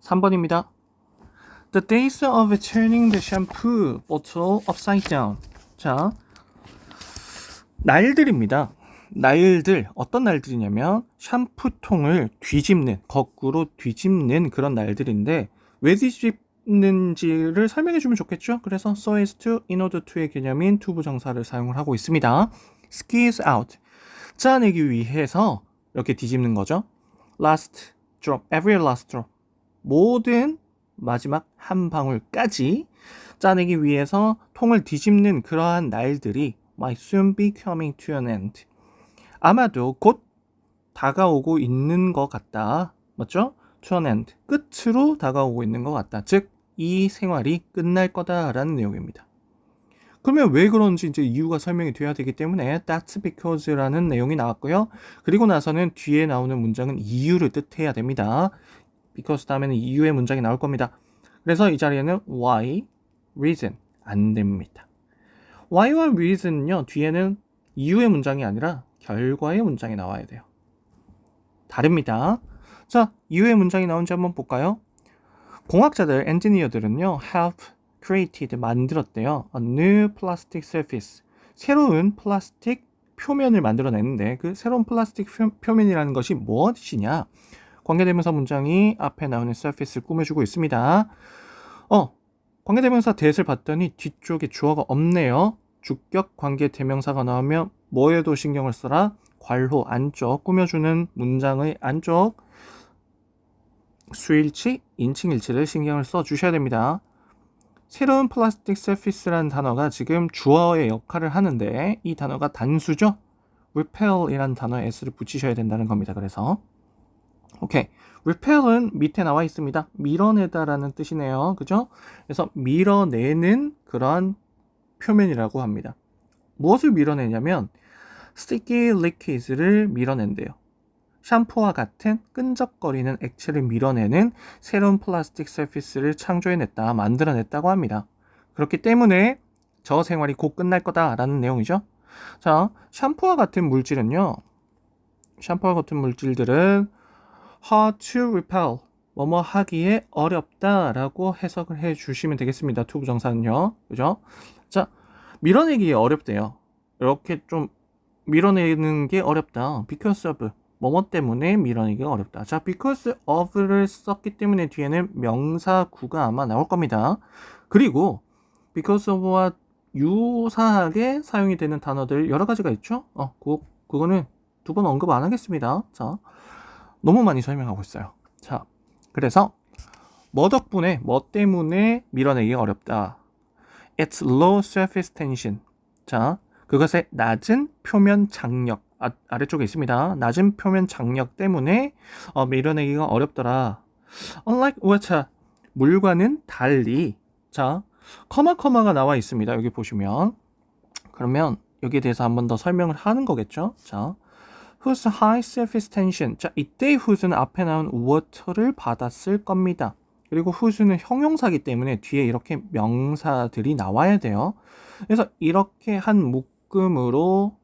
3번입니다. The days of turning the shampoo bottle upside down. 자, 날들입니다. 날들, 어떤 날들이냐면 샴푸통을 뒤집는, 거꾸로 뒤집는 그런 날들인데 왜 뒤집는지를 설명해 주면 좋겠죠? 그래서 so as to, in order to의 개념인 to 부정사를 사용을 하고 있습니다. squeeze out, 짜내기 위해서 이렇게 뒤집는 거죠. last drop, every last drop, 모든 마지막 한 방울까지 짜내기 위해서 통을 뒤집는 그러한 날들이 might soon be coming to an end. 아마도 곧 다가오고 있는 것 같다. 맞죠? to an end. 끝으로 다가오고 있는 것 같다. 즉, 이 생활이 끝날 거다라는 내용입니다. 그러면 왜 그런지 이제 이유가 설명이 돼야 되기 때문에 that's because라는 내용이 나왔고요. 그리고 나서는 뒤에 나오는 문장은 이유를 뜻해야 됩니다. because 다음에는 이유의 문장이 나올 겁니다. 그래서 이 자리에는 why, reason 안 됩니다. why와 reason은요, 뒤에는 이유의 문장이 아니라 결과의 문장이 나와야 돼요. 다릅니다. 자, 이유의 문장이 나온지 한번 볼까요? 공학자들, 엔지니어들은요, have created, 만들었대요. A new plastic surface, 새로운 플라스틱 표면을 만들어냈는데 그 새로운 플라스틱 표면이라는 것이 무엇이냐? 관계대명사 문장이 앞에 나오는 surface를 꾸며주고 있습니다. 관계대명사 that을 봤더니 뒤쪽에 주어가 없네요. 주격 관계대명사가 나오면 뭐에도 신경을 써라? 괄호 안쪽, 꾸며주는 문장의 안쪽 수일치, 인칭일치를 신경을 써주셔야 됩니다. 새로운 플라스틱 surface라는 단어가 지금 주어의 역할을 하는데 이 단어가 단수죠? repel이라는 단어에 s를 붙이셔야 된다는 겁니다. 그래서 오케이, repel은 밑에 나와 있습니다. 밀어내다라는 뜻이네요. 그죠? 그래서 밀어내는 그러한 표면이라고 합니다. 무엇을 밀어내냐면 sticky liquids를 밀어낸대요. 샴푸와 같은 끈적거리는 액체를 밀어내는 새로운 플라스틱 서피스를 창조해냈다, 만들어냈다고 합니다. 그렇기 때문에 저 생활이 곧 끝날 거다라는 내용이죠. 자, 샴푸와 같은 물질은요, 샴푸와 같은 물질들은 hard to repel, 뭐뭐 하기에 어렵다라고 해석을 해 주시면 되겠습니다. to 부정사는요. 그죠? 자, 밀어내기에 어렵대요. 이렇게 좀 밀어내는 게 어렵다. because of, 뭐뭐 때문에 밀어내기가 어렵다. 자, because of를 썼기 때문에 뒤에는 명사구가 아마 나올 겁니다. 그리고 because of와 유사하게 사용이 되는 단어들 여러 가지가 있죠? 그거는 두 번 언급 안 하겠습니다. 자, 너무 많이 설명하고 있어요. 자, 그래서 뭐 덕분에, 뭐 때문에 밀어내기가 어렵다. It's low surface tension. 자, 그것의 낮은 표면 장력, 아래쪽에 있습니다. 낮은 표면 장력 때문에 밀어내기가 어렵더라. Unlike water, 물과는 달리. 자, 커마가 나와 있습니다. 여기 보시면. 그러면 여기에 대해서 한 번 더 설명을 하는 거겠죠. 자, whose high surface tension. 자, 이때 whose는 앞에 나온 water를 받았을 겁니다. 그리고 whose는 형용사기 때문에 뒤에 이렇게 명사들이 나와야 돼요. 그래서 이렇게 한 묶음으로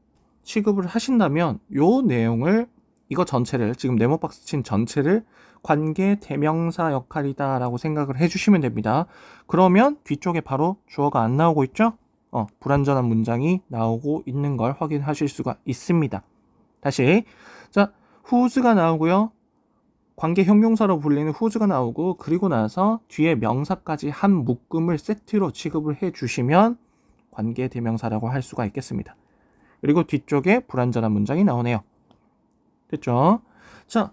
취급을 하신다면 요 내용을, 이거 전체를, 지금 네모박스 친 전체를 관계 대명사 역할이다 라고 생각을 해주시면 됩니다. 그러면 뒤쪽에 바로 주어가 안 나오고 있죠? 불완전한 문장이 나오고 있는 걸 확인하실 수가 있습니다. 다시, 자, whose가 나오고요. 관계 형용사로 불리는 whose가 나오고, 그리고 나서 뒤에 명사까지 한 묶음을 세트로 취급을 해주시면 관계 대명사라고 할 수가 있겠습니다. 그리고 뒤쪽에 불완전한 문장이 나오네요. 됐죠? 자,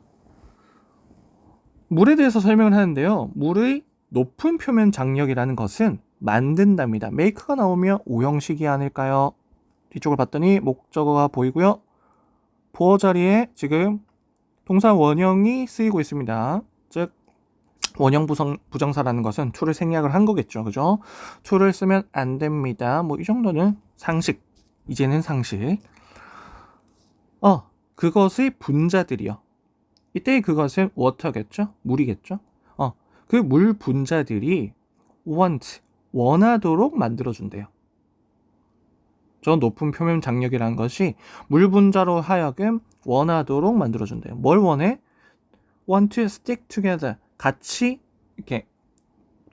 물에 대해서 설명을 하는데요. 물의 높은 표면 장력이라는 것은 만든답니다. make가 나오면 오형식이 아닐까요? 뒤쪽을 봤더니 목적어가 보이고요. 보어 자리에 지금 동사 원형이 쓰이고 있습니다. 즉, 원형 부정사라는 것은 to를 생략을 한 거겠죠. 그죠? to를 쓰면 안 됩니다. 뭐 이 정도는 상식. 이제는 상식. 그것의 분자들이요. 이때 그것은 water겠죠? 물이겠죠? 그 물 분자들이 want, 원하도록 만들어준대요. 저 높은 표면 장력이라는 것이 물 분자로 하여금 원하도록 만들어준대요. 뭘 원해? want to stick together, 같이 이렇게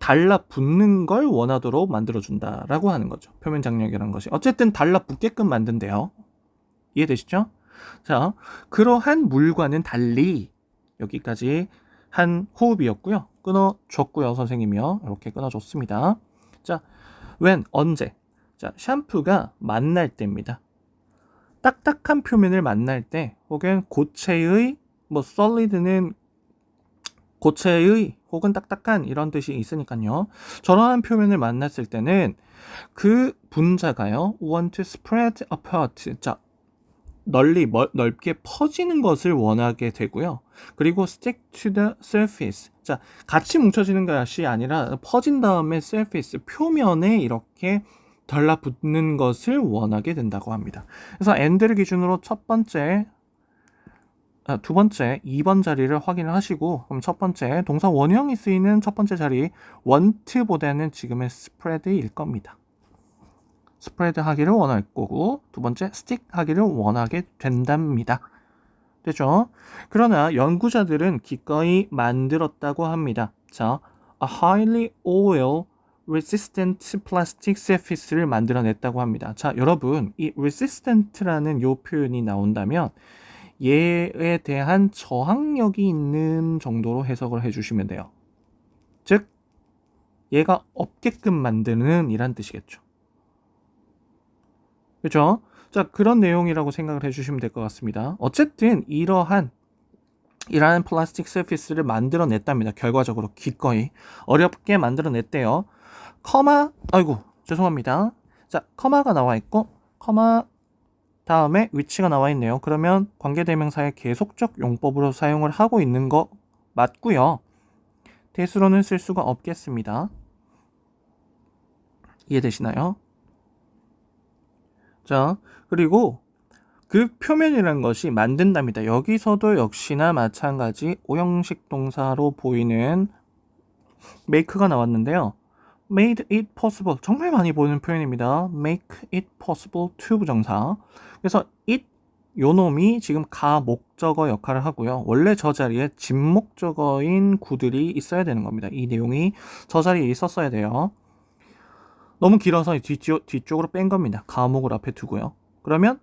달라붙는 걸 원하도록 만들어준다라고 하는 거죠. 표면 장력이라는 것이. 어쨌든 달라붙게끔 만든대요. 이해되시죠? 자, 그러한 물과는 달리 여기까지 한 호흡이었고요. 끊어줬고요, 선생님이요. 이렇게 끊어줬습니다. 자, when, 언제? 자, 샴푸가 만날 때입니다. 딱딱한 표면을 만날 때, 혹은 고체의, solid는 고체의 혹은 딱딱한 이런 뜻이 있으니까요. 저러한 표면을 만났을 때는 그 분자가요, want to spread apart. 자, 넓게 퍼지는 것을 원하게 되고요. 그리고 stick to the surface. 자, 같이 뭉쳐지는 것이 아니라 퍼진 다음에 surface, 표면에 이렇게 달라붙는 것을 원하게 된다고 합니다. 그래서 and를 기준으로 두 번째, 2번 자리를 확인을 하시고, 그럼 첫 번째, 동사 원형이 쓰이는 첫 번째 자리, want보다는 지금의 spread일 겁니다. 스프레드 하기를 원할 거고, 두 번째, stick 하기를 원하게 된답니다. 되죠? 그러나 연구자들은 기꺼이 만들었다고 합니다. 자, a highly oil resistant plastic surface를 만들어냈다고 합니다. 자, 여러분, 이 resistant라는 요 표현이 나온다면 얘에 대한 저항력이 있는 정도로 해석을 해주시면 돼요. 즉, 얘가 없게끔 만드는 이란 뜻이겠죠. 그렇죠? 자, 그런 내용이라고 생각을 해주시면 될 것 같습니다. 어쨌든 이러한 플라스틱 서피스를 만들어냈답니다. 결과적으로 기꺼이 어렵게 만들어냈대요. 죄송합니다. 자, 커마가 나와 있고 커마 다음에 위치가 나와 있네요. 그러면 관계대명사의 계속적 용법으로 사용을 하고 있는 거 맞고요. 대수로는 쓸 수가 없겠습니다. 이해되시나요? 자, 그리고 그 표면이라는 것이 만든답니다. 여기서도 역시나 마찬가지 오형식 동사로 보이는 make가 나왔는데요. made it possible. 정말 많이 보이는 표현입니다. make it possible to 부정사. 그래서 it, 요 놈이 지금 가목적어 역할을 하고요. 원래 저 자리에 진목적어인 구들이 있어야 되는 겁니다. 이 내용이 저 자리에 있었어야 돼요. 너무 길어서 뒤쪽으로 뺀 겁니다. 가목을 앞에 두고요. 그러면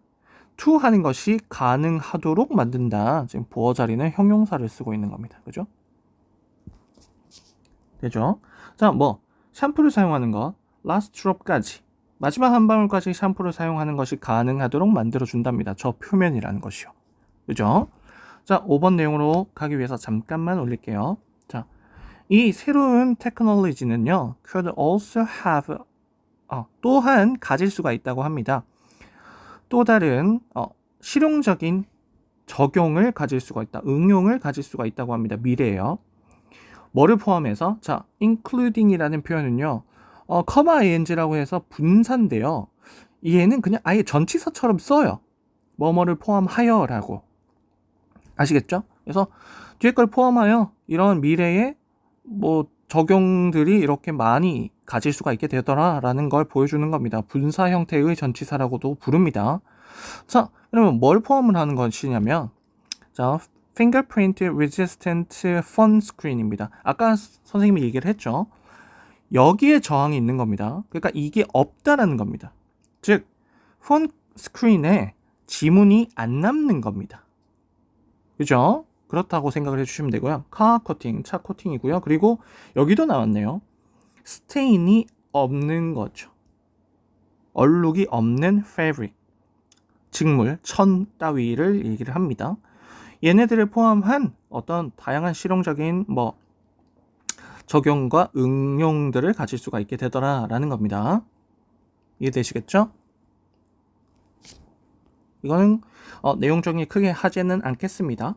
to 하는 것이 가능하도록 만든다. 지금 보어 자리는 형용사를 쓰고 있는 겁니다. 그죠? 되죠? 자, 샴푸를 사용하는 것, last drop까지, 마지막 한 방울까지 샴푸를 사용하는 것이 가능하도록 만들어준답니다. 저 표면이라는 것이요. 그죠? 자, 5번 내용으로 가기 위해서 잠깐만 올릴게요. 자, 이 새로운 테크놀로지는요, could also have, 또한 가질 수가 있다고 합니다. 또 다른 실용적인 적용을 가질 수가 있다. 응용을 가질 수가 있다고 합니다. 미래에요. 뭐를 포함해서? 자, including이라는 표현은요. comma-ing라고 해서 분사인데요. 얘는 그냥 아예 전치사처럼 써요. 뭐뭐를 포함하여라고. 아시겠죠? 그래서 뒤에 걸 포함하여 이런 미래에 적용들이 이렇게 많이 가질 수가 있게 되더라라는 걸 보여주는 겁니다. 분사 형태의 전치사라고도 부릅니다. 자, 그러면 뭘 포함을 하는 것이냐면, 자, fingerprint resistant phone screen입니다. 아까 선생님이 얘기를 했죠. 여기에 저항이 있는 겁니다. 그러니까 이게 없다라는 겁니다. 즉, 폰 스크린에 지문이 안 남는 겁니다. 그죠? 그렇다고 생각을 해주시면 되고요. 카 코팅, 차 코팅이고요. 그리고 여기도 나왔네요. 스테인이 없는 거죠. 얼룩이 없는 fabric, 직물, 천 따위를 얘기를 합니다. 얘네들을 포함한 어떤 다양한 실용적인 적용과 응용들을 가질 수가 있게 되더라라는 겁니다. 이해되시겠죠? 이거는 내용적인 크게 하지는 않겠습니다.